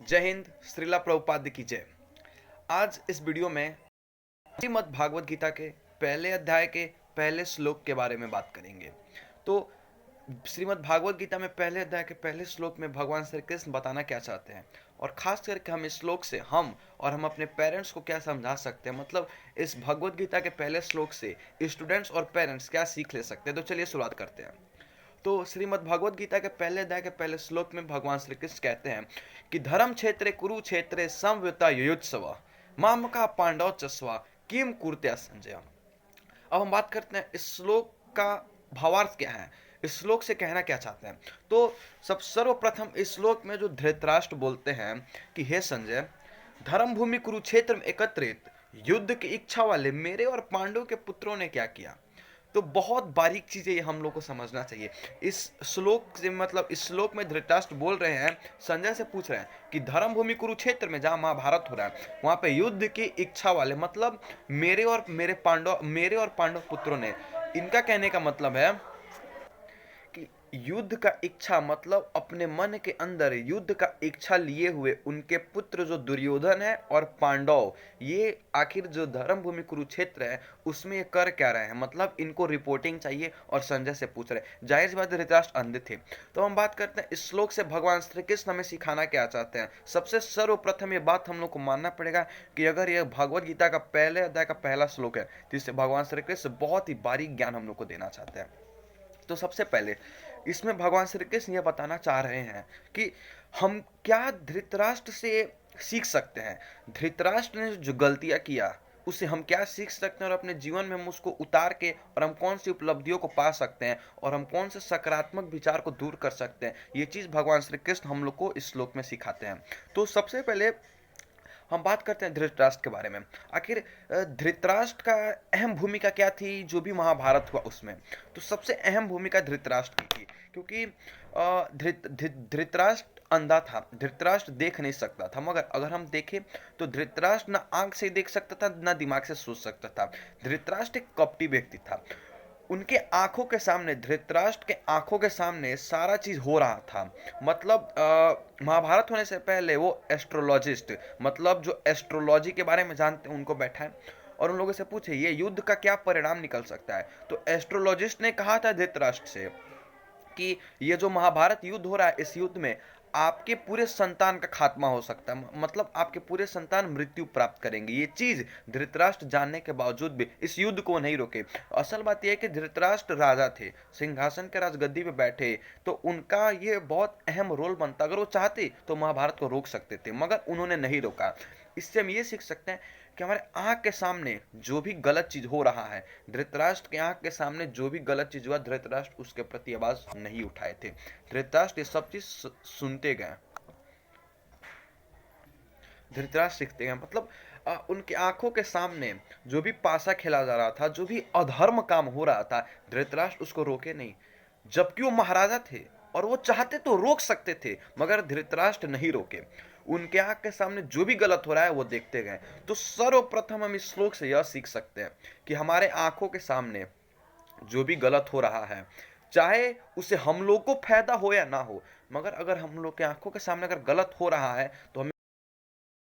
जय हिंद। श्रीला प्रभुपाद की जय। आज इस वीडियो में श्रीमद् भागवत गीता के पहले अध्याय के पहले श्लोक के बारे में बात करेंगे। तो श्रीमद् भागवत गीता में पहले अध्याय के पहले श्लोक में भगवान श्री कृष्ण बताना क्या चाहते हैं, और खास करके हम इस श्लोक से हम अपने पेरेंट्स को क्या समझा सकते हैं, मतलब इस भगवत गीता के पहले श्लोक से स्टूडेंट्स और पेरेंट्स क्या सीख ले सकते हैं। तो चलिए शुरुआत करते हैं। तो श्रीमद् भगवत गीता के पहले अध्याय के पहले श्लोक में भगवान श्री कृष्ण कहते हैं कि धर्म क्षेत्रे कुरुक्षेत्रे संयुता युयुत्सव मामका पांडव चस्वा किम कुरुते संजय। अब हम बात करते हैं इस श्लोक का भावार्थ क्या है, इस श्लोक से कहना क्या चाहते हैं। तो सर्वप्रथम इस श्लोक में जो धृतराष्ट्र बोलते हैं कि हे संजय, धर्म भूमि कुरुक्षेत्र में एकत्रित युद्ध की इच्छा वाले मेरे और पांडव के पुत्रों ने क्या किया। तो बहुत बारीक चीजें ये हम लोग को समझना चाहिए। इस श्लोक से मतलब इस श्लोक में धृतराष्ट्र बोल रहे हैं, संजय से पूछ रहे हैं कि धर्म भूमि कुरुक्षेत्र में जहां महाभारत हो रहा है वहां पे युद्ध की इच्छा वाले मतलब मेरे और पांडव पुत्रों ने, इनका कहने का मतलब है कि युद्ध का इच्छा मतलब अपने मन के अंदर युद्ध का इच्छा लिए हुए उनके पुत्र जो दुर्योधन है और पांडव, ये आखिर जो धर्म भूमि कुरुक्षेत्र है उसमें ये कर क्या रहे हैं, मतलब इनको रिपोर्टिंग चाहिए और संजय से पूछ रहे हैं। जाहिर सी बात है धृतराष्ट्र अंधे थे। तो हम बात करते हैं इस श्लोक से भगवान श्री कृष्ण हमें सिखाना क्या चाहते हैं। सबसे सर्वप्रथम ये बात हम लोग को मानना पड़ेगा कि अगर यह भगवत गीता का पहले अध्याय का पहला श्लोक है तो इससे भगवान श्री कृष्ण बहुत ही बारीक ज्ञान हम लोग को देना चाहते हैं। तो सबसे पहले इसमें भगवान श्री कृष्ण यह बताना चाह रहे हैं कि हम क्या धृतराष्ट्र से सीख सकते हैं। धृतराष्ट्र ने जो गलतियां किया उससे हम क्या सीख सकते हैं और अपने जीवन में हम उसको उतार के और हम कौन सी उपलब्धियों को पा सकते हैं और हम कौन से सकारात्मक विचार को दूर कर सकते हैं, ये चीज भगवान श्री कृष्ण हम लोग को इस श्लोक में सिखाते हैं। तो सबसे पहले हम बात करते हैं धृतराष्ट्र के बारे में। आखिर धृतराष्ट्र का अहम भूमिका क्या थी जो भी महाभारत हुआ उसमें। तो सबसे अहम भूमिका धृतराष्ट्र की थी, क्योंकि धृतराष्ट्र अंधा था, धृतराष्ट्र देख नहीं सकता था। मगर अगर हम देखें तो धृतराष्ट्र ना आंख से देख सकता था ना दिमाग से सोच सकता था। धृतराष्ट्र एक कपटी व्यक्ति था। उनके आंखों के सामने, धृतराष्ट्र के आंखों के सामने सारा चीज हो रहा था। मतलब महाभारत होने से पहले वो एस्ट्रोलॉजिस्ट, मतलब जो एस्ट्रोलॉजी के बारे में जानते हैं उनको बैठाएं और उन लोगों से पूछे ये युद्ध का क्या परिणाम निकल सकता है। तो एस्ट्रोलॉजिस्ट ने कहा था धृतराष्ट्र से कि ये जो महाभारत युद्ध हो रहा है इस युद्ध में आपके पूरे संतान का खात्मा हो सकता है, मतलब आपके पूरे संतान मृत्यु प्राप्त करेंगे। ये चीज धृतराष्ट्र जानने के बावजूद भी इस युद्ध को नहीं रोके। असल बात यह है कि धृतराष्ट्र राजा थे, सिंहासन के राजगद्दी पे बैठे, तो उनका ये बहुत अहम रोल बनता। अगर वो चाहते तो महाभारत को रोक सकते थे, मगर उन्होंने नहीं रोका। इससे हम ये सीख सकते हैं कि हमारे आंख के सामने जो भी गलत चीज हो रहा है, धृतराष्ट्र के आंख के सामने जो भी गलत चीज हुआ, धृतराष्ट्र उसके प्रति आवाज नहीं उठाए थे। धृतराष्ट्र ये सब चीज सुनते गए, धृतराष्ट्र सीखते गए। मतलब उनके आंखों के सामने जो भी पासा खेला जा रहा था, जो भी अधर्म काम हो रहा था, धृतराष्ट्र उसको रोके नहीं, जबकि वो महाराजा थे और वो चाहते तो रोक सकते थे, मगर धृतराष्ट्र नहीं रोके। उनके आंख के सामने जो भी गलत हो रहा है वो देखते गए। तो सर्वप्रथम हम इस श्लोक से यह सीख सकते हैं कि हमारे आंखों के सामने जो भी गलत हो रहा है, चाहे उससे हम लोग को फायदा हो या ना हो, मगर अगर हम लोग के आंखों के सामने अगर गलत हो रहा है तो हमें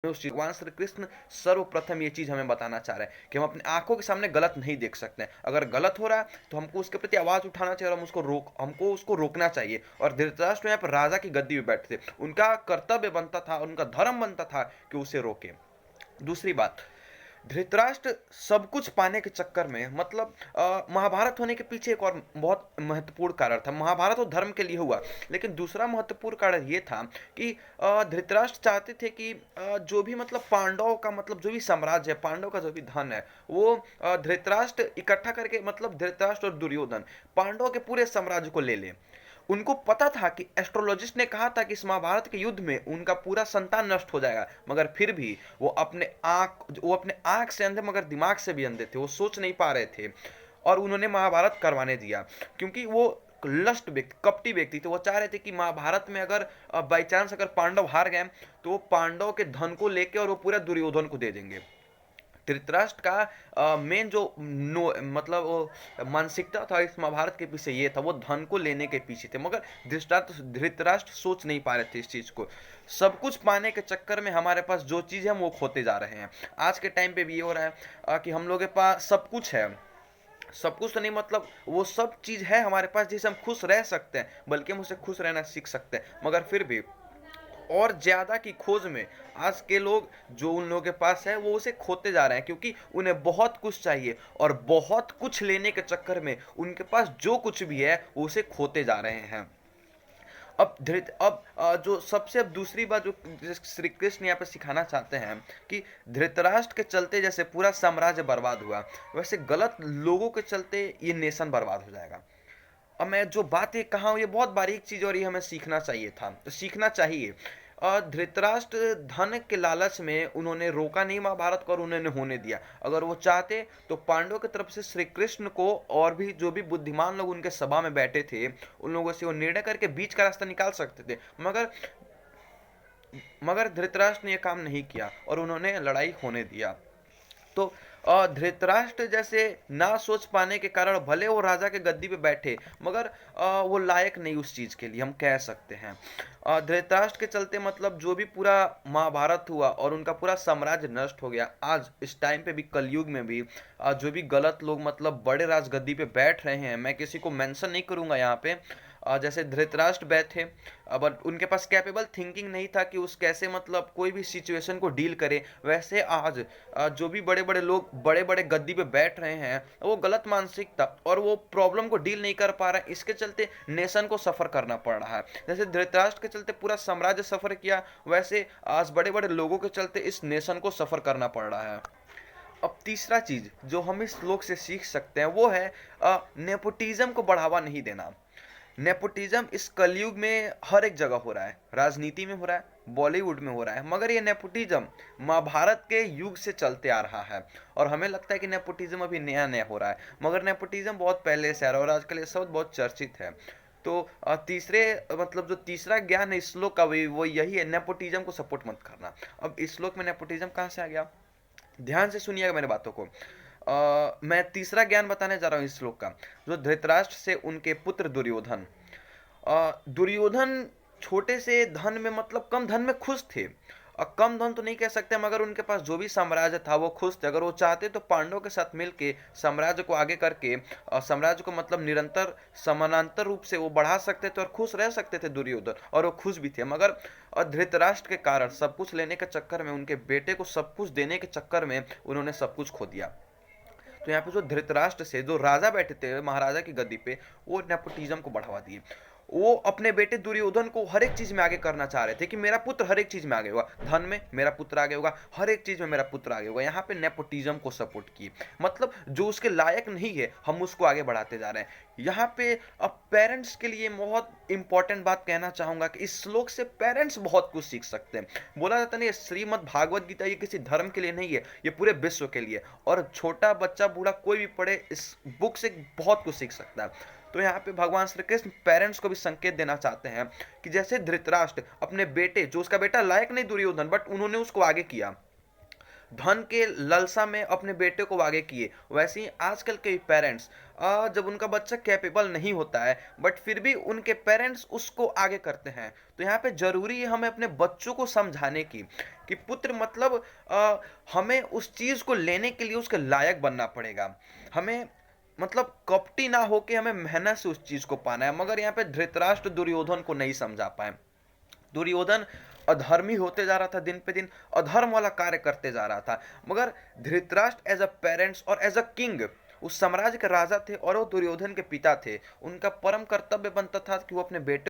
भगवान श्री कृष्ण सर्वप्रथम ये चीज हमें बताना चाह रहे हैं कि हम अपने आंखों के सामने गलत नहीं देख सकते हैं। अगर गलत हो रहा है तो हमको उसके प्रति आवाज उठाना चाहिए और हमको उसको रोकना चाहिए। और धृतराष्ट्र यहाँ पर राजा की गद्दी पे बैठे थे, उनका कर्तव्य बनता था, उनका धर्म बनता था कि उसे रोके। दूसरी बात, धृतराष्ट्र सब कुछ पाने के चक्कर में, मतलब महाभारत होने के पीछे एक और बहुत महत्वपूर्ण कारण था। महाभारत तो धर्म के लिए हुआ, लेकिन दूसरा महत्वपूर्ण कारण ये था कि धृतराष्ट्र चाहते थे कि जो भी मतलब पांडवों का, मतलब जो भी साम्राज्य है, पांडव का जो भी धन है, वो धृतराष्ट्र इकट्ठा करके, मतलब धृतराष्ट्र और दुर्योधन पांडवों के पूरे साम्राज्य को ले ले। उनको पता था कि एस्ट्रोलॉजिस्ट ने कहा था कि इस महाभारत के युद्ध में उनका पूरा संतान नष्ट हो जाएगा, मगर फिर भी वो अपने आंख से अंधे मगर दिमाग से भी अंधे थे, वो सोच नहीं पा रहे थे और उन्होंने महाभारत करवाने दिया। क्योंकि वो लस्ट व्यक्ति, कपटी व्यक्ति थे, वो चाह रहे थे कि महाभारत में अगर बाई चांस अगर पांडव हार गए तो वो पांडव के धन को लेके और वो पूरा दुर्योधन को दे देंगे। धृतराष्ट्र का मेन जो नो मतलब वो मानसिकता था इस महाभारत के पीछे ये था, वो धन को लेने के पीछे थे। मगर धृतराष्ट्र सोच नहीं पा रहे थे इस चीज को। सब कुछ पाने के चक्कर में हमारे पास जो चीज है वो खोते जा रहे हैं। आज के टाइम पे भी ये हो रहा है कि हम लोग के पास सब कुछ है, सब कुछ तो नहीं, मतलब वो सब चीज है हमारे पास जिससे हम खुश रह सकते हैं, बल्कि हम उससे खुश रहना सीख सकते हैं। मगर फिर भी और ज्यादा की खोज में आज के लोग, जो उन लोगों के पास है, वो उसे खोते जा रहे हैं, क्योंकि उन्हें बहुत कुछ चाहिए और बहुत कुछ लेने के चक्कर में उनके पास जो कुछ भी है वो उसे खोते जा रहे हैं। जो सबसे अब दूसरी बात जो श्री कृष्ण यहाँ पे सिखाना चाहते हैं कि धृतराष्ट्र के चलते जैसे पूरा साम्राज्य बर्बाद हुआ, वैसे गलत लोगों के चलते ये नेशन बर्बाद हो जाएगा। अब मैं जो बात ये कहा हूँ ये बहुत बारीक चीज और ये हमें सीखना चाहिए था, तो सीखना चाहिए। धृतराष्ट्र धन के लालच में उन्होंने रोका नहीं महाभारत को और उन्होंने होने दिया। अगर वो चाहते तो पांडवों की तरफ से श्री कृष्ण को और भी जो भी बुद्धिमान लोग उनके सभा में बैठे थे उन लोगों से वो निर्णय करके बीच का रास्ता निकाल सकते थे। मगर धृतराष्ट्र ने यह काम नहीं किया और उन्होंने लड़ाई होने दिया। तो धृतराष्ट्र जैसे ना सोच पाने के कारण भले वो राजा के गद्दी पे बैठे, मगर वो लायक नहीं उस चीज के लिए, हम कह सकते हैं। धृतराष्ट्र के चलते मतलब जो भी पूरा महाभारत हुआ और उनका पूरा साम्राज्य नष्ट हो गया। आज इस टाइम पे भी, कलयुग में भी, जो भी गलत लोग मतलब बड़े राज गद्दी पे बैठ रहे हैं, मैं किसी को मेंशन नहीं करूंगा यहाँ पे, जैसे धृतराष्ट्र बैठे, बट उनके पास कैपेबल थिंकिंग नहीं था कि उस कैसे मतलब कोई भी सिचुएशन को डील करे। वैसे आज जो भी बड़े बड़े लोग बड़े बड़े गद्दी पे बैठ रहे हैं, वो गलत मानसिकता और वो प्रॉब्लम को डील नहीं कर पा रहे हैं, इसके चलते नेशन को सफर करना पड़ रहा है। जैसे धृतराष्ट्र के चलते पूरा साम्राज्य सफर किया, वैसे आज बड़े बड़े लोगों के चलते इस नेशन को सफर करना पड़ रहा है। अब तीसरा चीज जो हम इस श्लोक से सीख सकते हैं वो है नेपोटिज्म को बढ़ावा नहीं देना। नेपोटिज्म इस कलयुग में हर एक जगह हो रहा है, राजनीति में हो रहा है, बॉलीवुड में हो रहा है, मगर ये नेपोटिज्म महाभारत के युग से चलते आ रहा है। और हमें लगता है कि नेपोटिज्म अभी नया नया हो रहा है, मगर नेपोटिज्म बहुत पहले से आ रहा है और आजकल ये शब्द बहुत चर्चित है। तो तीसरे मतलब जो तीसरा ज्ञान है इस श्लोक का वो यही है, नेपोटिज्म को सपोर्ट मत करना। अब इस श्लोक में नेपोटिज्म कहाँ से आ गया, ध्यान से सुनिएगा मेरे बातों को। मैं तीसरा ज्ञान बताने जा रहा हूँ इस श्लोक का, जो धृतराष्ट्र से उनके पुत्र दुर्योधन। दुर्योधन छोटे से धन में मतलब कम धन में खुश थे। कम धन तो नहीं कह सकते, मगर उनके पास जो भी साम्राज्य था वो खुश थे। अगर वो चाहते तो पांडवों के साथ मिलके साम्राज्य को आगे करके साम्राज्य को मतलब निरंतर समानांतर रूप से वो बढ़ा सकते थे और खुश रह सकते थे दुर्योधन, और वो खुश भी थे। मगर धृतराष्ट्र के कारण सब कुछ लेने के चक्कर में, उनके बेटे को सब कुछ देने के चक्कर में उन्होंने सब कुछ खो दिया। तो यहाँ पे जो धृतराष्ट्र से जो राजा बैठे थे महाराजा की गद्दी पे, वो नेपोटिज्म को बढ़ावा दिए। वो अपने बेटे दुर्योधन को हर एक चीज में आगे करना चाह रहे थे कि मेरा पुत्र हर एक चीज में आगे होगा, धन में मेरा पुत्र आगे होगा, हर एक चीज में मेरा पुत्र आगे होगा। यहाँ पे नेपोटिज्म को सपोर्ट किए, मतलब जो उसके लायक नहीं है हम उसको आगे बढ़ाते जा रहे हैं। यहाँ पे अब पेरेंट्स के लिए बहुत इंपॉर्टेंट बात कहना चाहूंगा कि इस श्लोक से पेरेंट्स बहुत कुछ सीख सकते हैं। बोला जाता नहीं, श्रीमद् भागवत गीता ये किसी धर्म के लिए नहीं है, ये पूरे विश्व के लिए, और छोटा बच्चा बूढ़ा कोई भी पढ़े इस बुक से बहुत कुछ सीख सकता है। तो यहाँ पे भगवान श्री कृष्ण पेरेंट्स को भी संकेत देना चाहते हैं कि जैसे धृतराष्ट्र अपने बेटे, जो उसका बेटा लायक नहीं दुर्योधन, बट उन्होंने उसको आगे किया, धन के लालसा में अपने बेटे को आगे किए, वैसे ही आजकल के पेरेंट्स जब उनका बच्चा कैपेबल नहीं होता है बट फिर भी उनके पेरेंट्स उसको आगे करते हैं। तो यहाँ पे जरूरी है हमें अपने बच्चों को समझाने की कि पुत्र मतलब हमें उस चीज को लेने के लिए उसके लायक बनना पड़ेगा। हमें मतलब कपटी ना होके हमें मेहनत से उस चीज को पाना है। मगर यहाँ पे धृतराष्ट्र दुर्योधन को नहीं समझा पाए। दुर्योधन अधर्मी होते जा रहा था, दिन पे दिन अधर्म वाला कार्य करते जा रहा था, मगर धृतराष्ट्र एज अ पेरेंट्स और एज अ किंग उस साम्राज्य के राजा थे और वो दुर्योधन के पिता थे। उनका परम कर्तव्य बनता था कि वो अपने बेटे